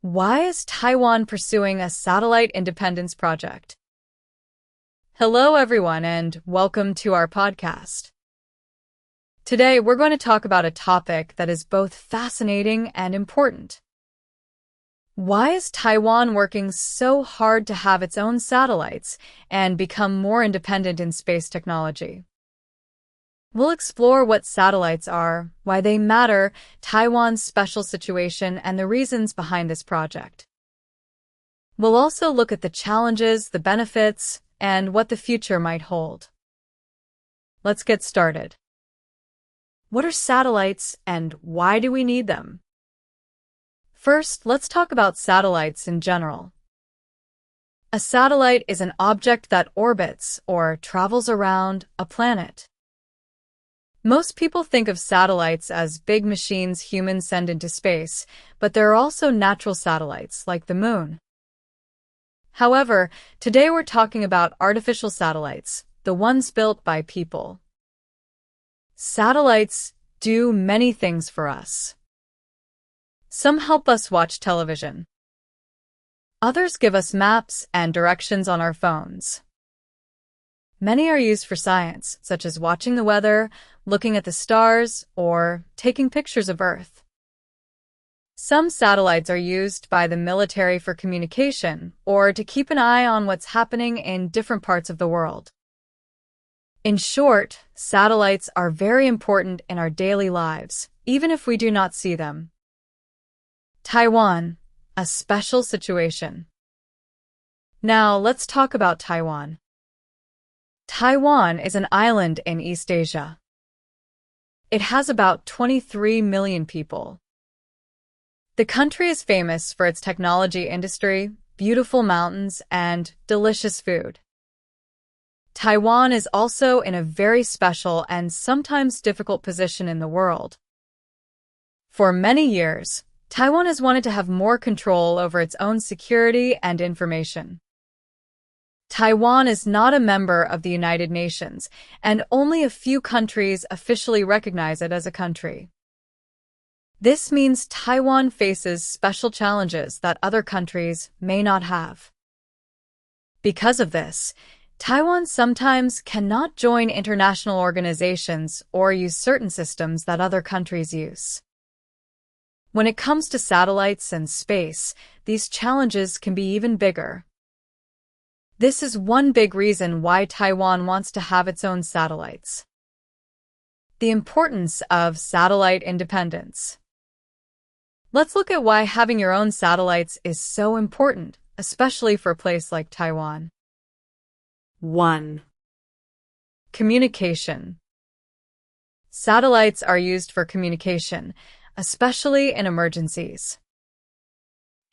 Why is Taiwan pursuing a satellite independence project? Hello, everyone, and welcome to our podcast. Today, we're going to talk about a topic that is both fascinating and important. Why is Taiwan working so hard to have its own satellites and become more independent in space technology? We'll explore what satellites are, why they matter, Taiwan's special situation, and the reasons behind this project. We'll also look at the challenges, the benefits, and what the future might hold. Let's get started. What are satellites and why do we need them? First, let's talk about satellites in general. A satellite is an object that orbits or travels around a planet. Most people think of satellites as big machines humans send into space, but there are also natural satellites, like the moon. However, today we're talking about artificial satellites, the ones built by people. Satellites do many things for us. Some help us watch television. Others give us maps and directions on our phones. Many are used for science, such as watching the weather, looking at the stars, or taking pictures of Earth. Some satellites are used by the military for communication or to keep an eye on what's happening in different parts of the world. In short, satellites are very important in our daily lives, even if we do not see them. Taiwan, a special situation. Now, let's talk about Taiwan. Taiwan is an island in East Asia. It has about 23 million people. The country is famous for its technology industry, beautiful mountains, and delicious food. Taiwan is also in a very special and sometimes difficult position in the world. For many years, Taiwan has wanted to have more control over its own security and information. Taiwan is not a member of the United Nations, and only a few countries officially recognize it as a country. This means Taiwan faces special challenges that other countries may not have. Because of this, Taiwan sometimes cannot join international organizations or use certain systems that other countries use. When it comes to satellites and space, these challenges can be even bigger. This is one big reason why Taiwan wants to have its own satellites. The importance of satellite independence. Let's look at why having your own satellites is so important, especially for a place like Taiwan. 1. Communication. Satellites are used for communication, especially in emergencies.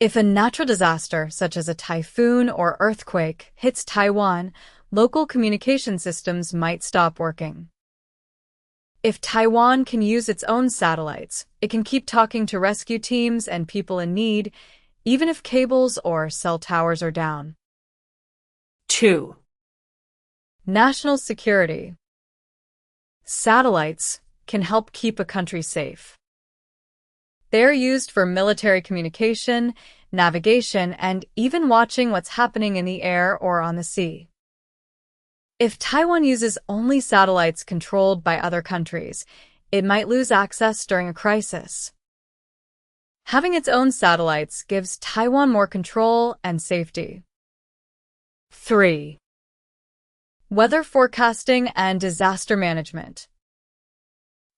If a natural disaster, such as a typhoon or earthquake, hits Taiwan, local communication systems might stop working. If Taiwan can use its own satellites, it can keep talking to rescue teams and people in need, even if cables or cell towers are down. 2. National security. Satellites can help keep a country safe. They are used for military communication, navigation, and even watching what's happening in the air or on the sea. If Taiwan uses only satellites controlled by other countries, it might lose access during a crisis. Having its own satellites gives Taiwan more control and safety. 3. Weather forecasting and disaster management.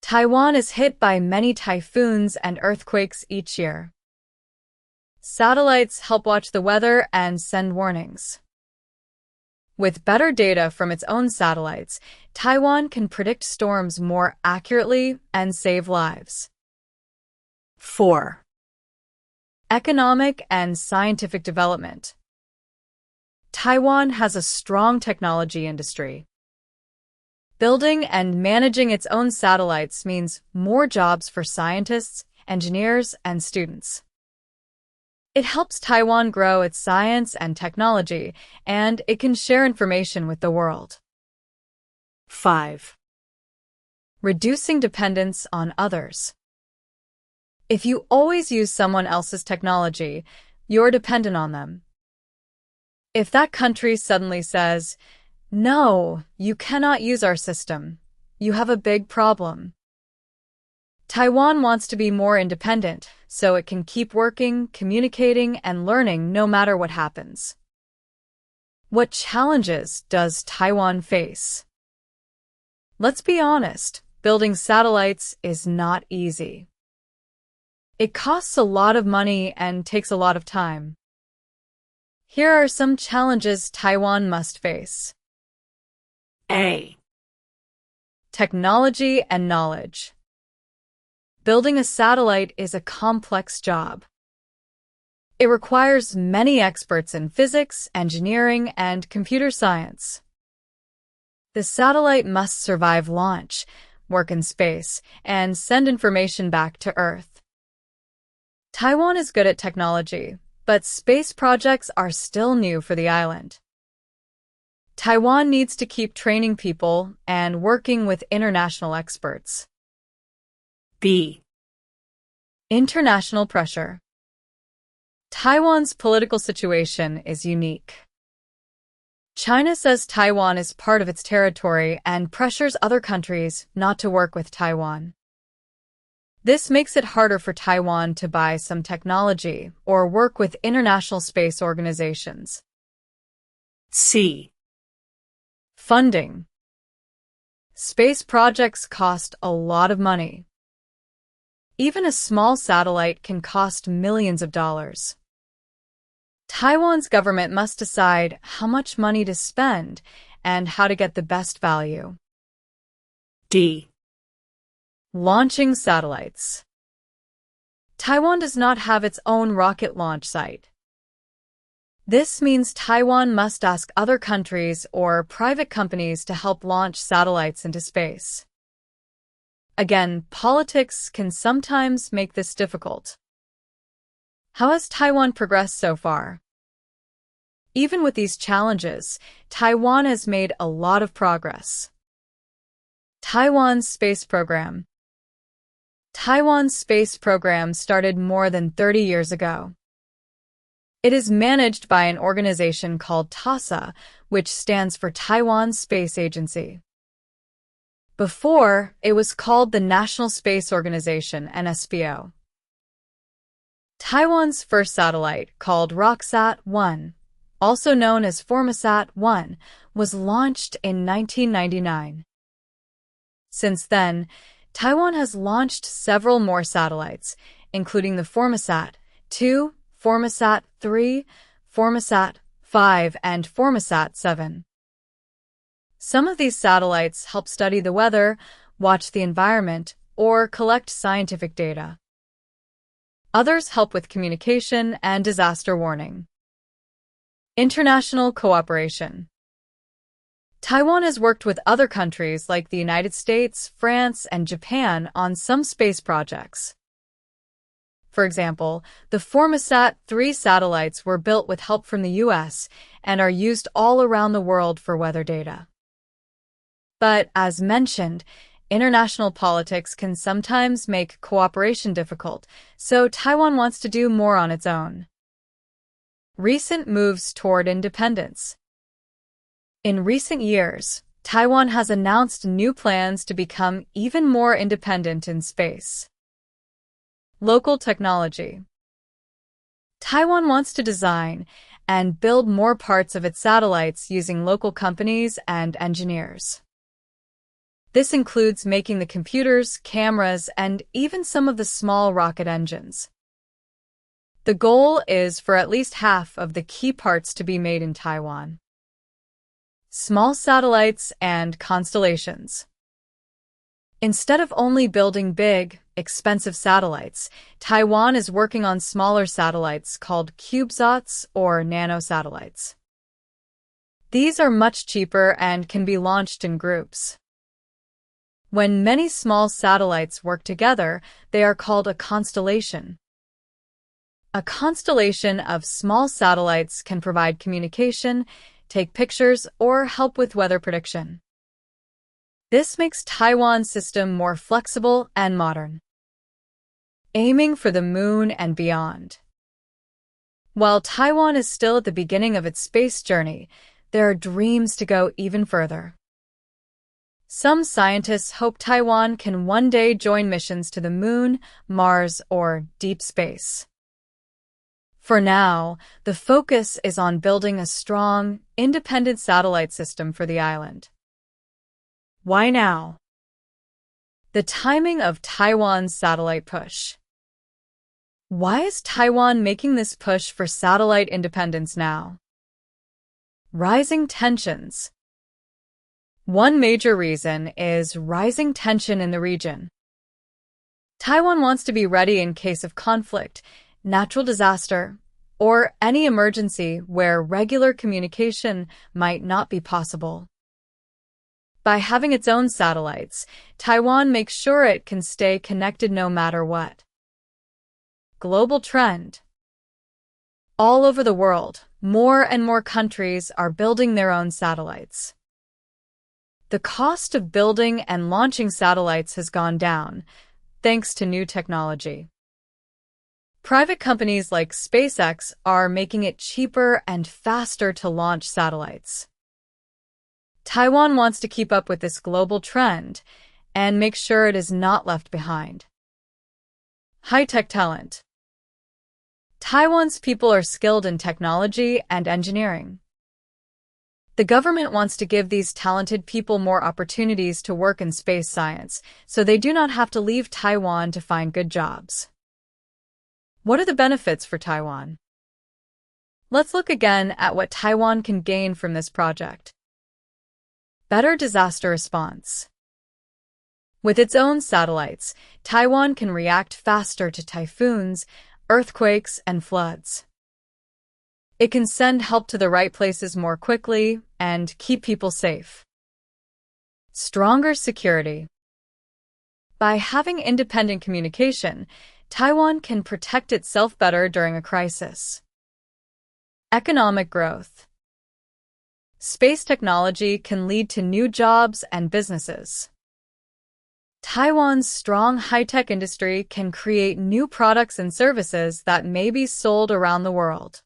Taiwan is hit by many typhoons and earthquakes each year. Satellites help watch the weather and send warnings. With better data from its own satellites, Taiwan can predict storms more accurately and save lives. 4. Economic and scientific development. Taiwan has a strong technology industry. Building and managing its own satellites means more jobs for scientists, engineers, and students. It helps Taiwan grow its science and technology, and it can share information with the world. 5. Reducing dependence on others. If you always use someone else's technology, you're dependent on them. If that country suddenly says, "No, you cannot use our system," you have a big problem. Taiwan wants to be more independent, so it can keep working, communicating, and learning no matter what happens. What challenges does Taiwan face? Let's be honest, building satellites is not easy. It costs a lot of money and takes a lot of time. Here are some challenges Taiwan must face. A. Technology and knowledge. Building a satellite is a complex job. It requires many experts in physics, engineering, and computer science. The satellite must survive launch, work in space, and send information back to Earth. Taiwan is good at technology, but space projects are still new for the island. Taiwan needs to keep training people and working with international experts. B. International pressure. Taiwan's political situation is unique. China says Taiwan is part of its territory and pressures other countries not to work with Taiwan. This makes it harder for Taiwan to buy some technology or work with international space organizations. C. Funding. Space projects cost a lot of money. Even a small satellite can cost millions of dollars. Taiwan's government must decide how much money to spend and how to get the best value. D. Launching satellites. Taiwan does not have its own rocket launch site. This means Taiwan must ask other countries or private companies to help launch satellites into space. Again, politics can sometimes make this difficult. How has Taiwan progressed so far? Even with these challenges, Taiwan has made a lot of progress. Taiwan's space program. Taiwan's space program started more than 30 years ago. It is managed by an organization called TASA, which stands for Taiwan Space Agency. Before, it was called the National Space Organization, NSPO. Taiwan's first satellite, called ROCSAT-1, also known as Formosat-1, was launched in 1999. Since then, Taiwan has launched several more satellites, including the Formosat-2, Formosat-3, Formosat-5, and Formosat-7. Some of these satellites help study the weather, watch the environment, or collect scientific data. Others help with communication and disaster warning. International cooperation. Taiwan has worked with other countries like the United States, France, and Japan on some space projects. For example, the Formosat-3 satellites were built with help from the US and are used all around the world for weather data. But, as mentioned, international politics can sometimes make cooperation difficult, so Taiwan wants to do more on its own. Recent moves toward independence. In recent years, Taiwan has announced new plans to become even more independent in space. Local technology. Taiwan wants to design and build more parts of its satellites using local companies and engineers. This includes making the computers, cameras, and even some of the small rocket engines. The goal is for at least half of the key parts to be made in Taiwan. Small satellites and constellations. Instead of only building big, expensive satellites, Taiwan is working on smaller satellites called CubeSats or nanosatellites. These are much cheaper and can be launched in groups. When many small satellites work together, they are called a constellation. A constellation of small satellites can provide communication, take pictures, or help with weather prediction. This makes Taiwan's system more flexible and modern. aiming for the moon and beyond. While Taiwan is still at the beginning of its space journey, there are dreams to go even further. Some scientists hope Taiwan can one day join missions to the moon, Mars, or deep space. For now, the focus is on building a strong, independent satellite system for the island. Why now? The timing of Taiwan's satellite push. Why is Taiwan making this push for satellite independence now? Rising tensions. One major reason is rising tension in the region. Taiwan wants to be ready in case of conflict, natural disaster, or any emergency where regular communication might not be possible. By having its own satellites, Taiwan makes sure it can stay connected no matter what. Global trend. All over the world, more and more countries are building their own satellites. The cost of building and launching satellites has gone down, thanks to new technology. Private companies like SpaceX are making it cheaper and faster to launch satellites. Taiwan wants to keep up with this global trend and make sure it is not left behind. High-tech talent. Taiwan's people are skilled in technology and engineering. The government wants to give these talented people more opportunities to work in space science, so they do not have to leave Taiwan to find good jobs. What are the benefits for Taiwan? Let's look again at what Taiwan can gain from this project. Better disaster response. With its own satellites, Taiwan can react faster to typhoons, earthquakes, and floods. It can send help to the right places more quickly and keep people safe. Stronger security. By having independent communication, Taiwan can protect itself better during a crisis. Economic growth. Space technology can lead to new jobs and businesses. Taiwan's strong high-tech industry can create new products and services that may be sold around the world.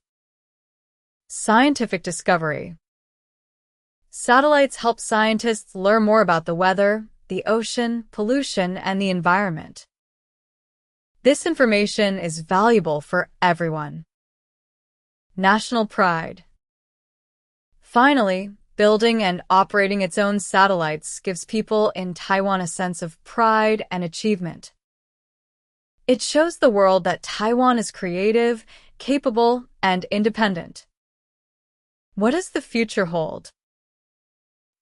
Scientific discovery. Satellites help scientists learn more about the weather, the ocean, pollution, and the environment. This information is valuable for everyone. National pride. Finally, building and operating its own satellites gives people in Taiwan a sense of pride and achievement. It shows the world that Taiwan is creative, capable, and independent. What does the future hold?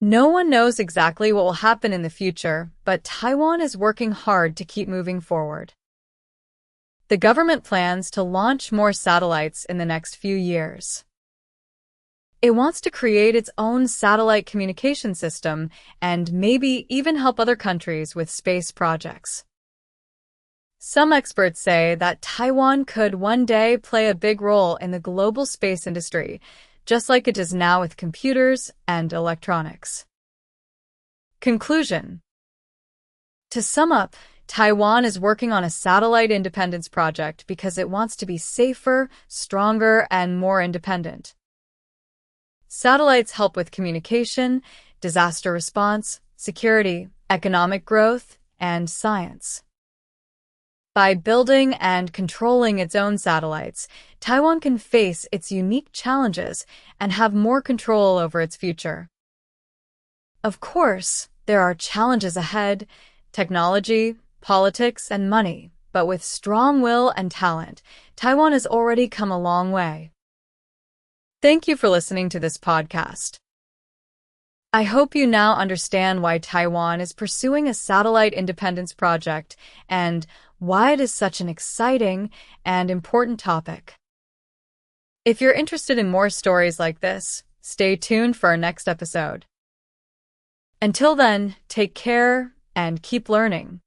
No one knows exactly what will happen in the future, but Taiwan is working hard to keep moving forward. The government plans to launch more satellites in the next few years. It wants to create its own satellite communication system and maybe even help other countries with space projects. Some experts say that Taiwan could one day play a big role in the global space industry, just like it does now with computers and electronics. Conclusion. To sum up, Taiwan is working on a satellite independence project because it wants to be safer, stronger, and more independent. Satellites help with communication, disaster response, security, economic growth, and science. By building and controlling its own satellites, Taiwan can face its unique challenges and have more control over its future. Of course, there are challenges ahead: technology, politics, and money, but with strong will and talent, Taiwan has already come a long way. Thank you for listening to this podcast. I hope you now understand why Taiwan is pursuing a satellite independence project and why it is such an exciting and important topic. If you're interested in more stories like this, stay tuned for our next episode. Until then, take care and keep learning.